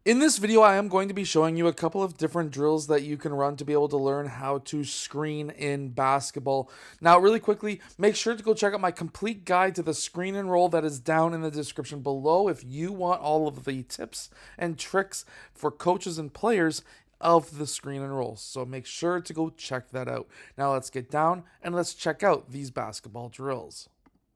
In this video, I am going to be showing you a couple of different drills that you can run to be able to learn how to screen in basketball. Now, really quickly, make sure to go check out my complete guide to the screen and roll that is down in the description below if you want all of the tips and tricks for coaches and players of the screen and rolls. So make sure to go check that out. Now let's get down and let's check out these basketball drills.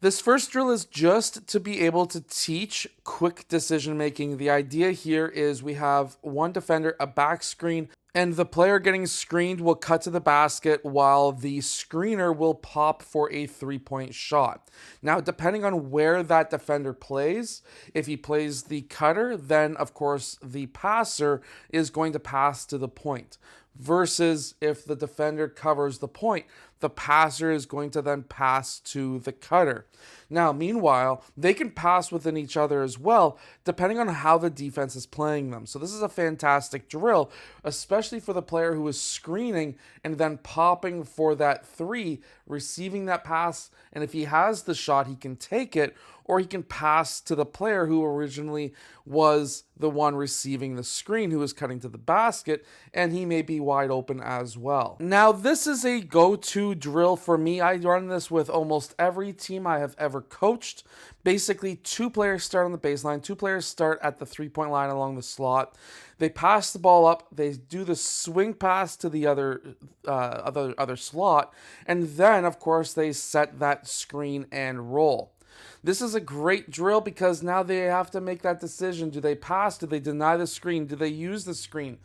This first drill is just to be able to teach quick decision making. The idea here is we have one defender, a back screen, and the player getting screened will cut to the basket while the screener will pop for a 3-point shot. Now, depending on where that defender plays, if he plays the cutter, then of course the passer is going to pass to the point. Versus if the defender covers the point, the passer is going to then pass to the cutter. Now, meanwhile, they can pass within each other as well, depending on how the defense is playing them. So this is a fantastic drill, especially for the player who is screening and then popping for that three, receiving that pass, and if he has the shot, he can take it, or he can pass to the player who originally was the one receiving the screen, who is cutting to the basket, and he may be wide open as well. Now, this is a go-to drill for me. I run this with almost every team I have ever coached. Basically, two players start on the baseline, two players start at the three-point line along the slot. They pass the ball up, they do the swing pass to the other slot, and then, of course, they set that screen and roll. This is a great drill because now they have to make that decision. Do they pass? Do they deny the screen? Do they use the screen?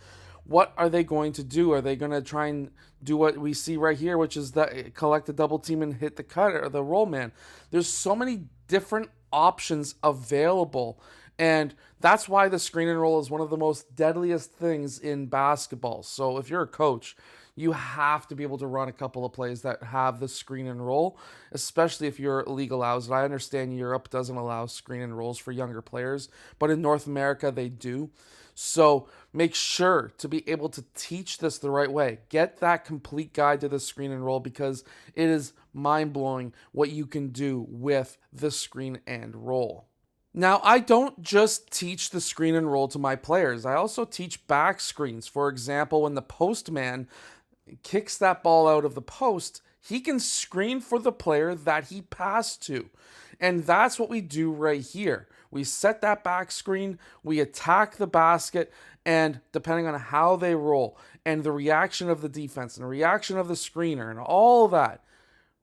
What are they going to do? Are they going to try and do what we see right here, which is that collect the double team and hit the cutter or the roll man? There's so many different options available, and that's why the screen and roll is one of the most deadliest things in basketball. So if you're a coach, you have to be able to run a couple of plays that have the screen and roll, especially if your league allows it. I understand Europe doesn't allow screen and rolls for younger players, but in North America they do. So make sure to be able to teach this the right way. Get that complete guide to the screen and roll because it is mind-blowing what you can do with the screen and roll. Now, I don't just teach the screen and roll to my players. I also teach back screens. For example, when the postman kicks that ball out of the post, he can screen for the player that he passed to. And that's what we do right here. We set that back screen, we attack the basket, and depending on how they roll and the reaction of the defense and the reaction of the screener and all that,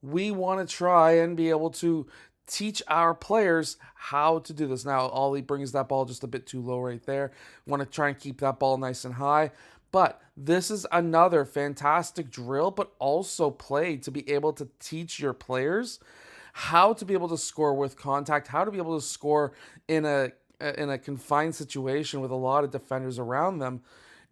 we want to try and be able to teach our players how to do this. Now, Ollie brings that ball just a bit too low right there. Want to try and keep that ball nice and high. But this is another fantastic drill, but also play to be able to teach your players how to be able to score with contact, how to be able to score in a confined situation with a lot of defenders around them.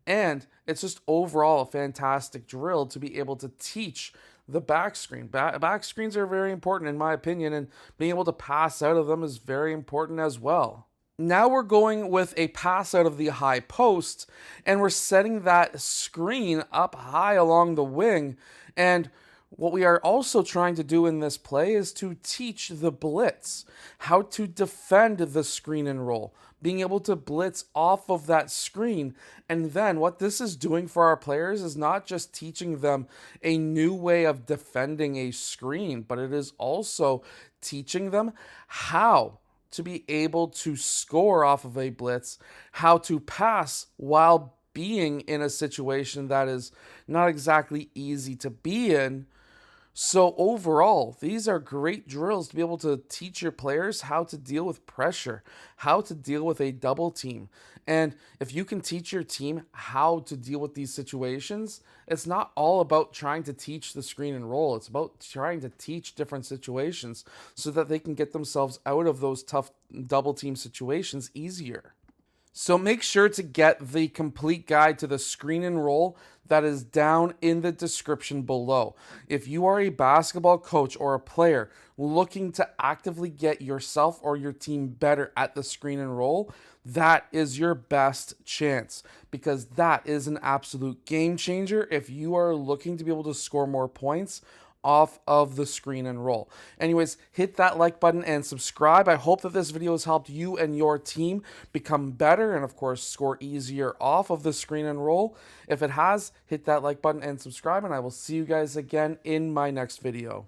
And it's just overall a fantastic drill to be able to teach the back screen. Back screens are very important in my opinion, and being able to pass out of them is very important as well. Now we're going with a pass out of the high post, and we're setting that screen up high along the wing. And what we are also trying to do in this play is to teach the blitz, how to defend the screen and roll, being able to blitz off of that screen. And then what this is doing for our players is not just teaching them a new way of defending a screen, but it is also teaching them how to be able to score off of a blitz, how to pass while being in a situation that is not exactly easy to be in. So overall, these are great drills to be able to teach your players how to deal with pressure, how to deal with a double team. And if you can teach your team how to deal with these situations, it's not all about trying to teach the screen and roll. It's about trying to teach different situations so that they can get themselves out of those tough double team situations easier. So make sure to get the complete guide to the screen and roll that is down in the description below. If you are a basketball coach or a player looking to actively get yourself or your team better at the screen and roll, that is your best chance because that is an absolute game changer if you are looking to be able to score more points off of the screen and roll. Anyways, hit that like button and subscribe. I hope that this video has helped you and your team become better and, of course, score easier off of the screen and roll. If it has, hit that like button and subscribe, and I will see you guys again in my next video.